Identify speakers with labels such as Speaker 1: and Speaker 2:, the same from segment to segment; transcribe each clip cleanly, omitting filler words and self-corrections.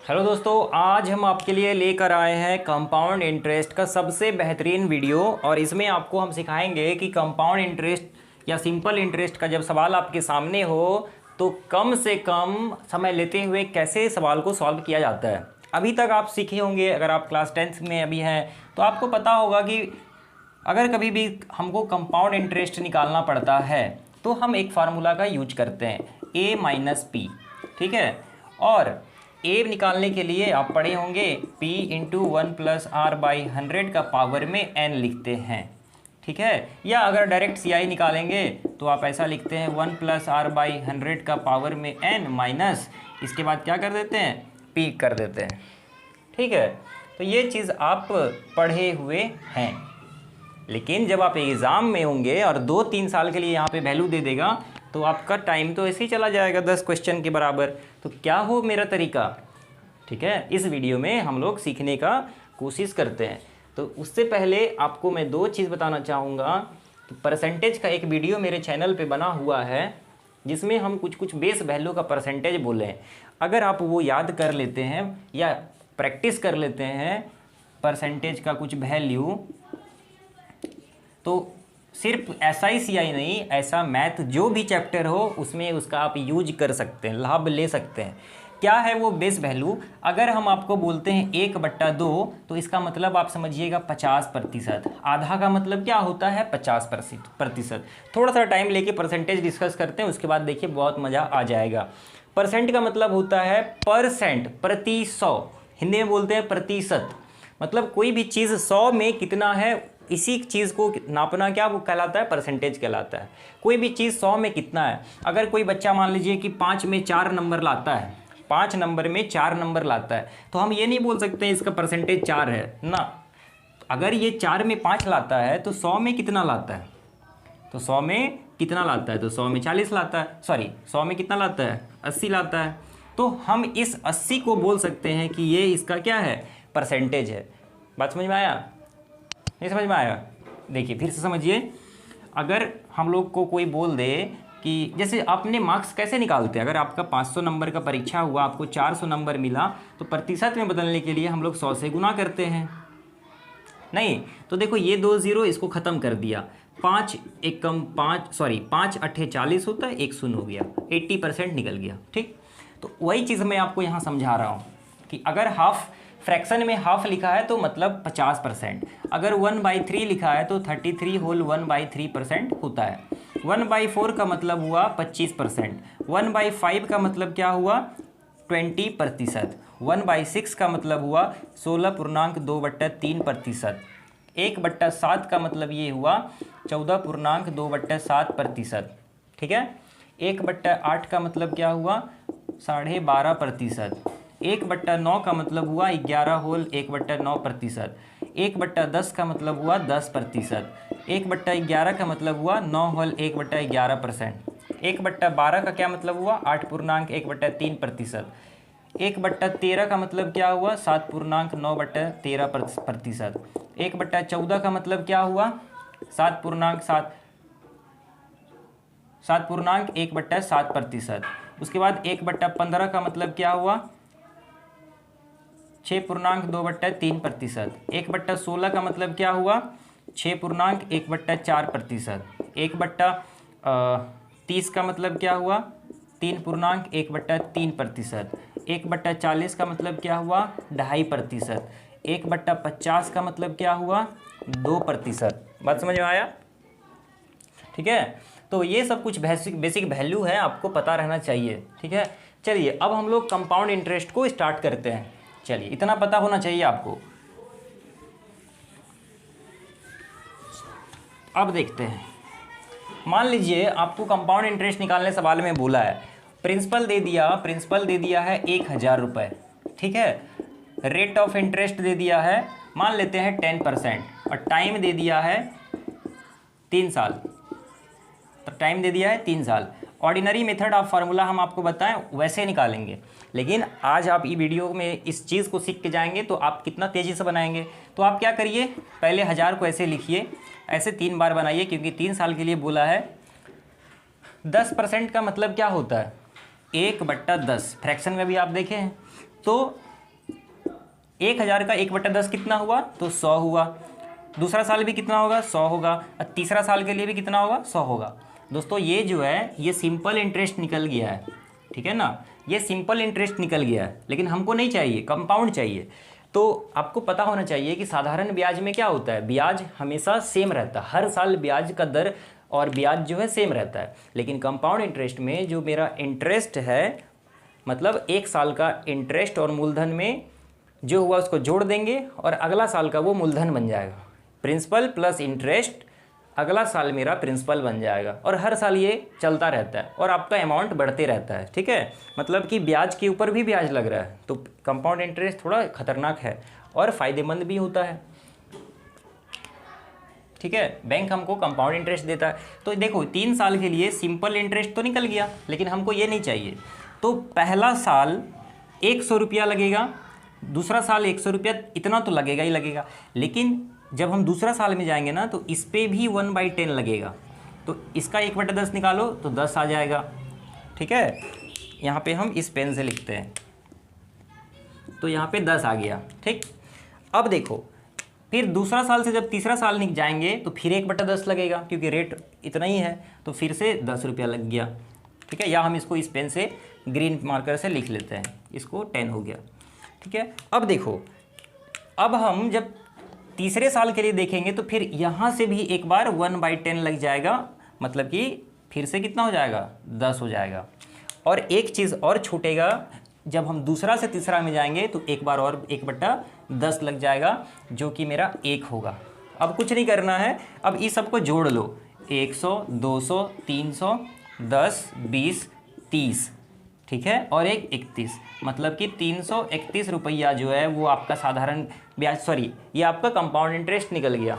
Speaker 1: Hello दोस्तों, आज हम आपके लिए लेकर आए हैं कंपाउंड इंटरेस्ट का सबसे बेहतरीन वीडियो। और इसमें आपको हम सिखाएंगे कि कंपाउंड इंटरेस्ट या सिंपल इंटरेस्ट का जब सवाल आपके सामने हो तो कम से कम समय लेते हुए कैसे सवाल को सॉल्व किया जाता है। अभी तक आप सीखे होंगे, अगर आप क्लास 10th में अभी हैं तो आपको पता होगा कि अगर कभी भी हमको कंपाउंड इंटरेस्ट निकालना पड़ता है तो हम एक फार्मूला का यूज करते हैं, a माइनस पी। ठीक है, और ए निकालने के लिए आप पढ़े होंगे p इंटू 1+r/100 का पावर में n लिखते हैं। ठीक है, या अगर डायरेक्ट CI निकालेंगे तो आप ऐसा लिखते हैं 1+r/100 का पावर में n माइनस इसके बाद क्या कर देते हैं, p कर देते हैं। ठीक है, तो ये चीज़ आप पढ़े हुए हैं, लेकिन जब आप एग्ज़ाम में होंगे और 2-3 साल के लिए यहाँ पे वैल्यू दे देगा तो आपका टाइम तो ऐसे ही चला जाएगा 10 क्वेश्चन के बराबर। तो क्या हो मेरा तरीका, ठीक है, इस वीडियो में हम लोग सीखने का कोशिश करते हैं। तो उससे पहले आपको मैं 2 चीज़ बताना चाहूँगा कि परसेंटेज का एक वीडियो मेरे चैनल पे बना हुआ है जिसमें हम कुछ बेस वैल्यू का परसेंटेज बोले हैं। अगर आप वो याद कर लेते हैं या प्रैक्टिस कर लेते हैं परसेंटेज का कुछ वैल्यू, तो सिर्फ SI CI नहीं, ऐसा मैथ जो भी चैप्टर हो उसमें उसका आप यूज कर सकते हैं, लाभ ले सकते हैं। क्या है वो बेस वैल्यू? अगर हम आपको बोलते हैं 1/2 तो इसका मतलब आप समझिएगा 50%। आधा का मतलब क्या होता है, 50%। थोड़ा सा टाइम लेके परसेंटेज डिस्कस करते हैं, उसके बाद देखिए बहुत मज़ा आ जाएगा। परसेंट का मतलब होता है परसेंट, प्रति 100। हिंदी में बोलते हैं प्रतिशत। मतलब कोई भी चीज़ 100 में कितना है, इसी चीज़ को नापना क्या वो कहलाता है, परसेंटेज कहलाता है। कोई भी चीज़ 100 में कितना है। अगर कोई बच्चा मान लीजिए कि 5 में 4 नंबर लाता है, 5 नंबर में 4 नंबर लाता है, तो हम ये नहीं बोल सकते इसका परसेंटेज 4 है ना। अगर ये 4 में 5 लाता है तो 100 में कितना लाता है, तो 100 में कितना लाता है, तो 100 में 40 लाता है, सॉरी 100 में कितना लाता है, 80 लाता है। तो हम इस 80 को बोल सकते हैं कि ये इसका क्या है, परसेंटेज है। बात समझ में आया, नहीं समझ में आया? देखिए फिर से समझिए। अगर हम लोग को कोई बोल दे कि जैसे आपने मार्क्स कैसे निकालते हैं, अगर आपका 500 नंबर का परीक्षा हुआ, आपको 400 नंबर मिला, तो प्रतिशत में बदलने के लिए हम लोग 100 से गुना करते हैं। नहीं तो देखो ये 2 0 इसको ख़त्म कर दिया, 5 एकम 5 सॉरी 5 8 40 होता है, 1 शून्य हो गया, 80% निकल गया। ठीक, तो वही चीज़ मैं आपको यहाँ समझा रहा हूँ कि अगर हाफ फ्रैक्शन में हाफ लिखा है तो मतलब 50%, अगर 1/3 लिखा है तो 33 होल 1/3% होता है। 1/4 का मतलब हुआ 25%, 1/5 का मतलब क्या हुआ, 20%, 1/6 का मतलब हुआ 16.2/3%, 1/7 का मतलब ये हुआ 14.2/7%। ठीक है, 1/8 का मतलब क्या हुआ, 12.5%, 1/9 का मतलब हुआ 11 होल 1/9%, 1/10 का मतलब हुआ 10%, 1/11 का मतलब हुआ 9 होल 1/11%, 1/12 का क्या मतलब हुआ 8.1/3%, 1/13 का मतलब क्या हुआ 7.9/13%, 1/14 का मतलब क्या हुआ 7.1/7%। उसके बाद 1/15 का मतलब क्या हुआ 6.2/3%, 1/16 का मतलब क्या हुआ 6.1/4%, 1/30 का मतलब क्या हुआ 3.1/3%, 1/40 का मतलब क्या हुआ 2.5%, 1/50 का मतलब क्या हुआ 2%। बात समझ में आया? ठीक है, तो ये सब कुछ बेसिक वैल्यू है, आपको पता रहना चाहिए। ठीक है, चलिए अब हम लोग कंपाउंड इंटरेस्ट को स्टार्ट करते हैं। चलिए इतना पता होना चाहिए आपको। अब देखते हैं, मान लीजिए आपको कंपाउंड इंटरेस्ट निकालने सवाल में बोला है, प्रिंसिपल दे दिया है 1000 रुपये। ठीक है, रेट ऑफ इंटरेस्ट दे दिया है मान लेते हैं 10%, और टाइम दे दिया है 3 साल। तो टाइम दे दिया है 3 साल। ऑर्डिनरी मेथड ऑफ फार्मूला हम आपको बताएं वैसे निकालेंगे, लेकिन आज आप ये वीडियो में इस चीज़ को सीख के जाएंगे तो आप कितना तेज़ी से बनाएंगे। तो आप क्या करिए, पहले 1000 को ऐसे लिखिए, ऐसे 3 बार बनाइए क्योंकि 3 साल के लिए बोला है। 10% का मतलब क्या होता है, 1/10। फ्रैक्शन में भी आप देखें तो 1000 का 1/10 कितना हुआ? तो 100 हुआ। दूसरा साल भी कितना होगा? 100 होगा। और तीसरा साल के लिए भी कितना होगा? 100 होगा। दोस्तों ये जो है ये सिंपल इंटरेस्ट निकल गया है, ठीक है ना, ये सिंपल इंटरेस्ट निकल गया है, लेकिन हमको नहीं चाहिए, कंपाउंड चाहिए। तो आपको पता होना चाहिए कि साधारण ब्याज में क्या होता है, ब्याज हमेशा सेम रहता है, हर साल ब्याज का दर और ब्याज जो है सेम रहता है। लेकिन कंपाउंड इंटरेस्ट में जो मेरा इंटरेस्ट है, मतलब एक साल का इंटरेस्ट और मूलधन में जो हुआ उसको जोड़ देंगे और अगला साल का वो मूलधन बन जाएगा। प्रिंसिपल प्लस इंटरेस्ट, अगला साल मेरा प्रिंसिपल बन जाएगा और हर साल ये चलता रहता है और आपका अमाउंट बढ़ते रहता है, ठीक है। मतलब कि ब्याज के ऊपर भी ब्याज लग रहा है। तो कंपाउंड इंटरेस्ट थोड़ा खतरनाक है और फ़ायदेमंद भी होता है, ठीक है। बैंक हमको कंपाउंड इंटरेस्ट देता है। तो देखो 3 साल के लिए सिंपल इंटरेस्ट तो निकल गया, लेकिन हमको ये नहीं चाहिए। तो पहला साल 100 रुपया लगेगा, दूसरा साल 100 रुपया, इतना तो लगेगा ही लगेगा। लेकिन जब हम दूसरा साल में जाएंगे ना तो इस पे भी 1/10 लगेगा। तो इसका 1/10 निकालो तो 10 आ जाएगा, ठीक है। यहाँ पे हम इस पेन से लिखते हैं, तो यहाँ पे 10 आ गया, ठीक। अब देखो फिर दूसरा साल से जब तीसरा साल निकल जाएंगे तो फिर 1/10 लगेगा, क्योंकि रेट इतना ही है, तो फिर से 10 रुपया लग गया, ठीक है। या हम इसको इस पेन से ग्रीन मार्कर से लिख लेते हैं, इसको 10 हो गया, ठीक है। अब देखो, अब हम जब तीसरे साल के लिए देखेंगे तो फिर यहाँ से भी एक बार 1/10 लग जाएगा, मतलब कि फिर से कितना हो जाएगा? 10 हो जाएगा। और एक चीज़ और छूटेगा, जब हम दूसरा से तीसरा में जाएंगे तो एक बार और 1/10 लग जाएगा, जो कि मेरा 1 होगा। अब कुछ नहीं करना है, अब इस सबको जोड़ लो, 100, 200, 300, 10, 20, 30, ठीक है, और एक 31, मतलब कि 331 रुपया जो है वो आपका साधारण ब्याज, सॉरी ये आपका कंपाउंड इंटरेस्ट निकल गया।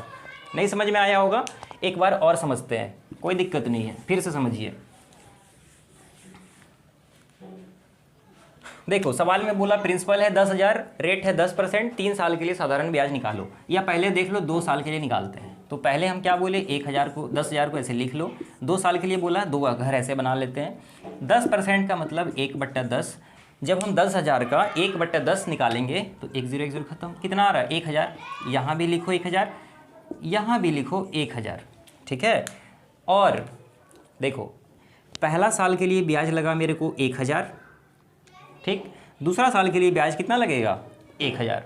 Speaker 1: नहीं समझ में आया होगा? एक बार और समझते हैं, कोई दिक्कत नहीं है, फिर से समझिए। देखो सवाल में बोला प्रिंसिपल है 10,000, रेट है 10%, 3 साल के लिए साधारण ब्याज निकालो। या पहले देख लो 2 साल के लिए निकालते हैं। तो पहले हम क्या बोले, 1000 को 10,000 को ऐसे लिख लो, 2 साल के लिए बोला, 2 घर ऐसे बना लेते हैं। 10% का मतलब 1/10। जब हम 10,000 का 1/10 निकालेंगे तो 1 0 1 0 खत्म, कितना आ रहा है? 1000। यहाँ भी लिखो 1000, यहाँ भी लिखो 1000, ठीक है। और देखो पहला साल के लिए ब्याज लगा मेरे को 1000, ठीक। दूसरा साल के लिए ब्याज कितना लगेगा? 1000।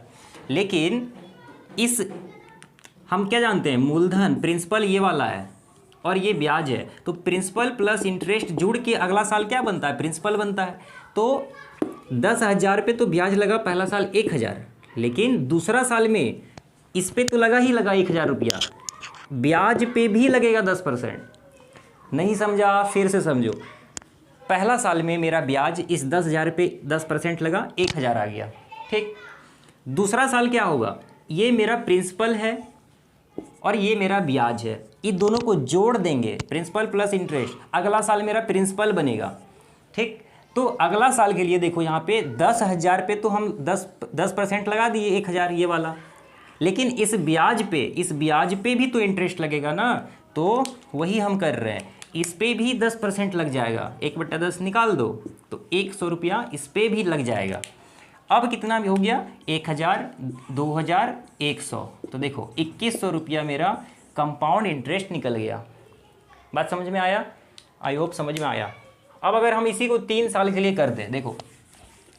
Speaker 1: लेकिन इस हम क्या जानते हैं, मूलधन प्रिंसिपल ये वाला है और ये ब्याज है, तो प्रिंसिपल प्लस इंटरेस्ट जुड़ के अगला साल क्या बनता है? प्रिंसिपल बनता है। तो 10,000 पे तो ब्याज लगा पहला साल 1000, लेकिन दूसरा साल में इस पे तो लगा ही लगा 1000 रुपया, ब्याज पे भी लगेगा 10%। नहीं समझा? फिर से समझो। पहला साल में मेरा ब्याज इस 10,000 पे 10% लगा, 1000 आ गया, ठीक। दूसरा साल क्या होगा? ये मेरा प्रिंसिपल है और ये मेरा ब्याज है, इन दोनों को जोड़ देंगे, प्रिंसिपल प्लस इंटरेस्ट, अगला साल मेरा प्रिंसिपल बनेगा, ठीक। तो अगला साल के लिए देखो यहाँ पे 10,000 पे तो हम 10% लगा दिए, 1000 ये वाला, लेकिन इस ब्याज पे भी तो इंटरेस्ट लगेगा ना, तो वही हम कर रहे हैं, इस पे भी 10% लग जाएगा। 1/10 निकाल दो तो 100 रुपया इस पे भी लग जाएगा। अब कितना भी हो गया? 1000, 2000, 100, तो देखो 2100 रुपया मेरा कंपाउंड इंटरेस्ट निकल गया। बात समझ में आया? आई होप समझ में आया। अब अगर हम इसी को 3 साल के लिए कर दें, देखो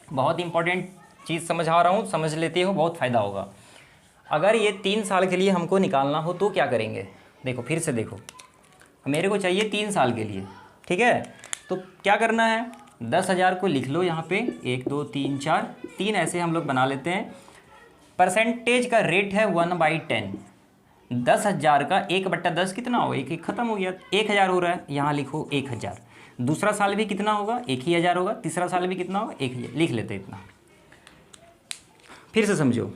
Speaker 1: बहुत इंपॉर्टेंट चीज़ समझा रहा हूँ, समझ लेते हो, बहुत फ़ायदा होगा। अगर ये 3 साल के लिए हमको निकालना हो तो क्या करेंगे? देखो फिर से देखो, मेरे को चाहिए 3 साल के लिए, ठीक है। तो क्या करना है? 10,000 को लिख लो यहाँ पे, 1 2 3 4, 3 ऐसे हम लोग बना लेते हैं। परसेंटेज का रेट है 1/10। 10,000 का 1/10 कितना होगा? 1 खत्म हो गया, 1000 हो रहा है, यहाँ लिखो 1000। दूसरा साल भी कितना होगा? 1000 होगा। तीसरा साल भी कितना होगा? 1000, लिख लेते इतना। फिर से समझो,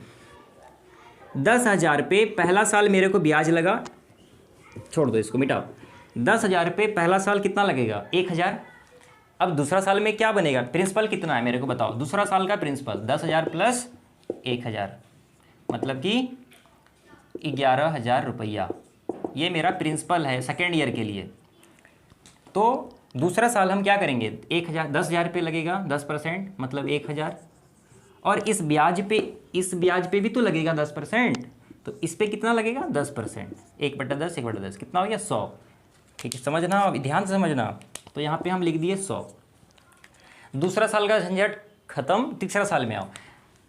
Speaker 1: 10,000 पे पहला साल मेरे को ब्याज लगा, छोड़ दो इसको, मिटाओ। 10,000 पे पहला साल कितना लगेगा? 1000। अब दूसरा साल में क्या बनेगा? प्रिंसिपल कितना है मेरे को बताओ? दूसरा साल का प्रिंसिपल 10,000 प्लस 1000, मतलब कि 11,000 रुपया, ये मेरा प्रिंसिपल है सेकेंड ईयर के लिए। तो दूसरा साल हम क्या करेंगे? 10,000 पे लगेगा 10%, मतलब 1000, और इस ब्याज पे भी तो लगेगा 10%, तो इस पे कितना लगेगा 10%, 1/10 1/10 कितना हो गया 100। ठीक है, समझना, अब ध्यान से समझना। तो यहाँ पे हम लिख दिए 100। दूसरा साल का झंझट खत्म, तीसरा साल में आओ।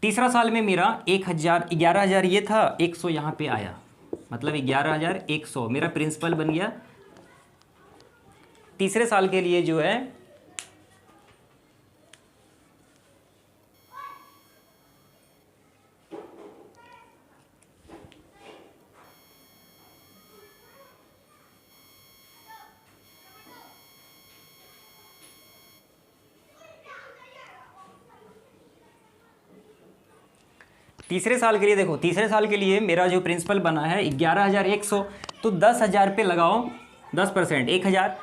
Speaker 1: तीसरा साल में मेरा 11,000 ये था, 100 यहाँ पे आया, मतलब 11,100 मेरा प्रिंसिपल बन गया। तीसरे साल के लिए जो है देखो, तीसरे साल के लिए मेरा जो प्रिंसिपल बना है 11,100, तो 10,000 पे लगाओ 10%, 1,000,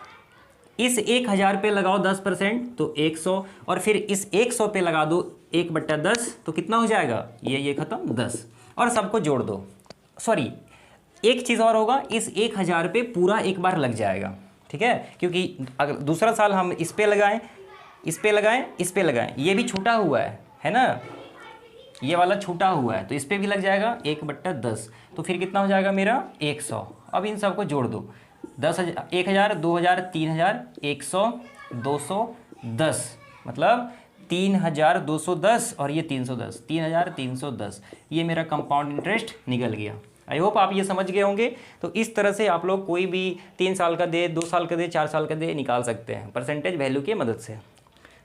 Speaker 1: इस 1,000 पे लगाओ 10%, तो 100, और फिर इस 100 पे लगा दो 1/10, तो कितना हो जाएगा, ये खत्म 10, और सबको जोड़ दो। सॉरी, एक चीज़ और होगा, इस 1,000 पे पूरा एक बार लग जाएगा, ठीक है, क्योंकि अगर दूसरा साल हम इस पे लगाएं, इस पे लगाएं, इस पे लगाएं, ये भी छूटा हुआ है ना, ये वाला छूटा हुआ है, तो इस पे भी लग जाएगा 1/10, तो फिर कितना हो जाएगा मेरा 100। अब इन सबको जोड़ दो, 10,000, 1,000, 2,000, 3,000, 100, 210, मतलब 3,210, और ये 310, 3,310, ये मेरा कंपाउंड इंटरेस्ट निकल गया। आई होप आप ये समझ गए होंगे। तो इस तरह से आप लोग कोई भी 3 साल का दे, 2 साल का दे, 4 साल का दे निकाल सकते हैं परसेंटेज वैल्यू की मदद से।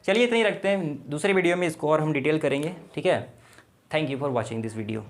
Speaker 1: चलिए इतना ही रखते हैं, दूसरे वीडियो में इसको और हम डिटेल करेंगे, ठीक है। Thank you for watching this video.